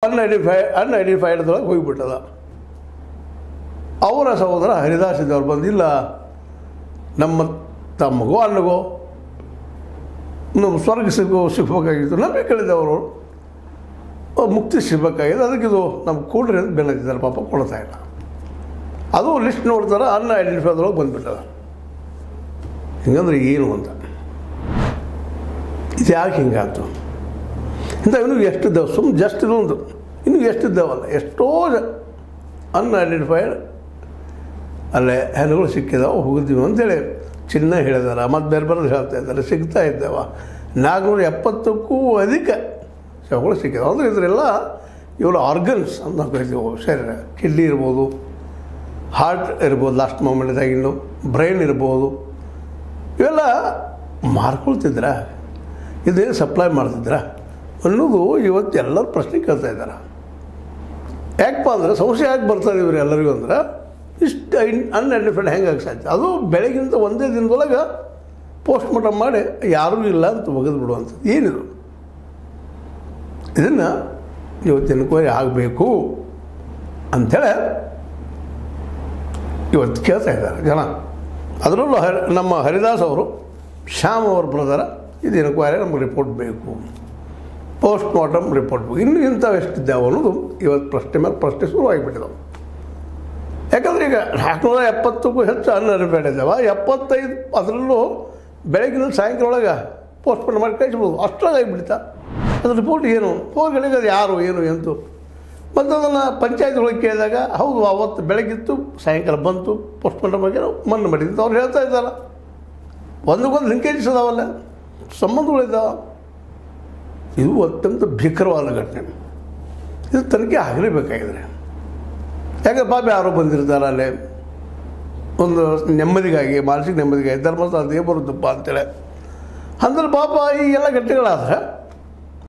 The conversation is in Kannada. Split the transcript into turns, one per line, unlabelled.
ಅನ್ಐಡೆಂಟಿಫೈಡ್ದೊಳಗೆ ಹೋಗಿಬಿಟ್ಟದ. ಅವರ ಸಹೋದರ ಹರಿದಾಸ್ ಇದ್ದವ್ರು ಬಂದಿಲ್ಲ, ನಮ್ಮ ತಮ್ಮಗೋ ಅಣ್ಣಗೋ ನಮ್ಮ ಸ್ವರ್ಗ ಸಿಗಬೇಕಾಗಿತ್ತು, ನಮಗೆ ಕೇಳಿದವರು ಮುಕ್ತಿ ಸಿಗಬೇಕಾಗಿದೆ, ಅದಕ್ಕಿದು ನಮ್ಗೆ ಕೊಡ್ರಿ ಅಂತ ಬೆನ್ನತ್ತಿದ್ದಾರೆ. ಪಾಪ ಕೊಡ್ತಾ ಇಲ್ಲ. ಅದು ಲಿಸ್ಟ್ ನೋಡ್ತಾರೆ, ಅನ್ಐಡೆಂಟಿಫೈಡ್ದೊಳಗೆ ಬಂದುಬಿಟ್ಟದ. ಹಿಂಗಂದ್ರೆ ಏನು ಅಂತ, ಇದು ಯಾಕೆ ಹಿಂಗಾಯ್ತು ಇಂಥ ಇನ್ನೂ ಎಷ್ಟಿದ್ದಾವೆ, ಜಸ್ಟ್ ಇದೊಂದು ಇನ್ನೂ ಎಷ್ಟಿದ್ದಾವಲ್ಲ, ಎಷ್ಟೋ ಅನ್ಐಡೆಂಟಿಫೈಡ್ ಅಲ್ಲೇ ಹೆಣ್ಣುಗಳು ಸಿಕ್ಕಿದಾವೆ, ಹೋಗಿದ್ದೀವಿ ಅಂತೇಳಿ ಚಿನ್ನ ಹೇಳಿದಾರೆ. ಮತ್ತು ಬೇರೆ ಬೇರೆ ಹೇಳ್ತಾ ಇದ್ದಾರೆ, ಸಿಗ್ತಾ ಇದ್ದಾವ. 470ಕ್ಕೂ ಅಧಿಕ ಶವಗಳು ಸಿಕ್ಕಿದಾವೆ. ಅಂದರೆ ಇದರೆಲ್ಲ ಇವರು ಆರ್ಗನ್ಸ್ ಅಂತ ನಾವು ಕರಿತೀವಿ. ಶರೀರ ಕಿಡ್ನಿ ಇರ್ಬೋದು, ಹಾರ್ಟ್ ಇರ್ಬೋದು, ಲಾಸ್ಟ್ ಮೂಮೆಂಟ್ದಾಗಿನ್ನು ಬ್ರೈನ್ ಇರ್ಬೋದು, ಇವೆಲ್ಲ ಮಾರ್ಕೊಳ್ತಿದ್ರ, ಇದೇನು ಸಪ್ಲೈ ಮಾಡ್ತಿದ್ರ ಅನ್ನೋದು ಇವತ್ತು ಎಲ್ಲರೂ ಪ್ರಶ್ನೆ ಕೇಳ್ತಾ ಇದ್ದಾರೆ. ಯಾಕಪ್ಪ ಅಂದರೆ ಸಂಶಯ ಯಾಕೆ ಬರ್ತದೆ ಇವ್ರು ಎಲ್ಲರಿಗೂ ಅಂದ್ರೆ, ಇಷ್ಟು ಅನ್ಐಡೆಂಟಿಫೈಡ್ ಹೆಂಗಾಗಿ ಸಾಧ್ಯ? ಅದು ಬೆಳಗಿಂದ ಒಂದೇ ದಿನದೊಳಗೆ ಪೋಸ್ಟ್ ಮಾರ್ಟಮ್ ಮಾಡಿ ಯಾರೂ ಇಲ್ಲ ಅಂತ ಒಗೆದು ಬಿಡುವಂಥದ್ದು ಏನಿದು? ಇದನ್ನು ಇವತ್ತು ಎನ್ಕ್ವೈರಿ ಆಗಬೇಕು ಅಂಥೇಳಿ ಇವತ್ತು ಕೇಳ್ತಾ ಇದ್ದಾರೆ ಜನ. ಅದರಲ್ಲೂ ನಮ್ಮ ಹರಿದಾಸ್ ಅವರು, ಶ್ಯಾಮ್ ಅವ್ರ ಬ್ರದರ, ಇದು ಎನ್ಕ್ವೈರಿ ನಮಗೆ ರಿಪೋರ್ಟ್ ಬೇಕು, ಪೋಸ್ಟ್ ಮಾರ್ಟಮ್ ರಿಪೋರ್ಟ್ ಬೇಕು. ಇನ್ನೂ ಇಂಥವು ಎಷ್ಟಿದ್ದಾವೆ ಅನ್ನೋದು ಇವತ್ತು ಪ್ರಶ್ನೆ ಮೇಲೆ ಪ್ರಶ್ನೆ ಶುರುವಾಗಿಬಿಟ್ಟಿದ್ದಾವೆ. ಯಾಕಂದರೆ ಈಗ 470ಕ್ಕೂ ಹೆಚ್ಚು ಅನ್ಐಡೆಂಟಿಫೈಡ್ ಇದ್ದಾವೆ. 75 ಅದರಲ್ಲೂ ಬೆಳಗಿನ ಸಾಯಂಕಾಲ ಒಳಗೆ ಪೋಸ್ಟ್ ಮಾರ್ಟಮ್ ಮಾಡಿ ಕಳಿಸ್ಬೋದು, ಅಷ್ಟರಾಗಿ ಆಗಿಬಿಡ್ತಾ. ಅದು ರಿಪೋರ್ಟ್ ಏನು ಹೋಗಳಿಗೆ, ಅದು ಯಾರು ಏನು ಎಂತು. ಮತ್ತು ಅದನ್ನು ಪಂಚಾಯತ್ ಒಳಗೆ ಕೇಳಿದಾಗ ಹೌದು ಅವತ್ತು ಬೆಳಗಿತ್ತು, ಸಾಯಂಕಾಲ ಬಂತು, ಪೋಸ್ಟ್ ಮಾರ್ಟಮ್ ಬಗ್ಗೆ ಮಣ್ಣು ಮಾಡಿದ್ದು ಅವ್ರು ಹೇಳ್ತಾ ಇದ್ದಾರೆ. ಒಂದಕ್ಕೊಂದು ಲಿಂಕೇಜಸ್ ಅದಾವಲ್ಲ, ಸಂಬಂಧಗಳಿದ್ದಾವೆ. ಇದು ಅತ್ಯಂತ ಭೀಕರವಾದ ಘಟನೆ. ಇದು ತನಿಖೆ ಆಗಲೇಬೇಕಾಗಿದ್ರೆ. ಯಾಕೆ ಪಾಪ ಯಾರೋ ಬಂದಿರ್ತಾರೆ ಅಲ್ಲೇ ಒಂದು ನೆಮ್ಮದಿಗಾಗಿ, ಮಾನಸಿಕ ನೆಮ್ಮದಿಗಾಗಿ, ಧರ್ಮಸ್ಥಳ ಅದೇ ಬರುತ್ತಪ್ಪ ಅಂತೇಳಿ ಅಂದ್ರೆ ಪಾಪ ಈ ಎಲ್ಲ ಘಟನೆಗಳಾದ್ರೆ